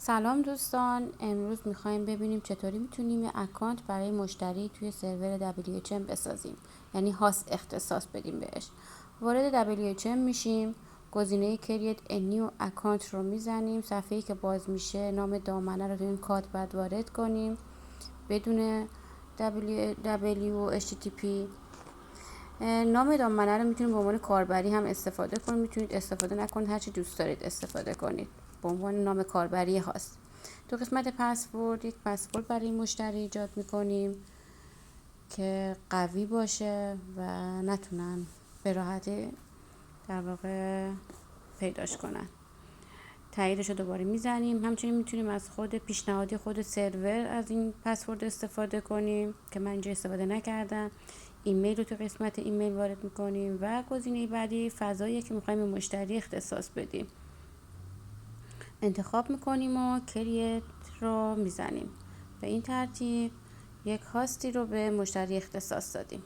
سلام دوستان، امروز میخوایم ببینیم چطوری میتونیم یه اکانت برای مشتری توی سرور WHM بسازیم، یعنی هاست اختصاص بدیم بهش. وارد WHM میشیم، گزینه Create a new account رو میزنیم، صفحه‌ای که باز میشه نام دامنه رو توی این کات باید وارد کنیم بدون HTTP. نام دامنه رو میتونید به عنوان کاربری هم استفاده کنید، میتونید استفاده نکنید، هرچی دوست دارید استفاده کنید به عنوان نام کاربری هاست. تو قسمت پسورد یک پسورد برای مشتری ایجاد میکنیم که قوی باشه و نتونن به راحتی در واقع پیداش کنن. تاییدش رو دوباره میزنیم. همچنین میتونیم از خود پیشنهادی خود سرور از این پسورد استفاده کنیم که من اینجا استفاده نکردم. ایمیل رو تو قسمت ایمیل وارد میکنیم و گزینه بعدی فضایی که میخوایم به مشتری اختصاص بدیم انتخاب میکنیم و کریت رو میزنیم. به این ترتیب یک هاستی رو به مشتری اختصاص دادیم.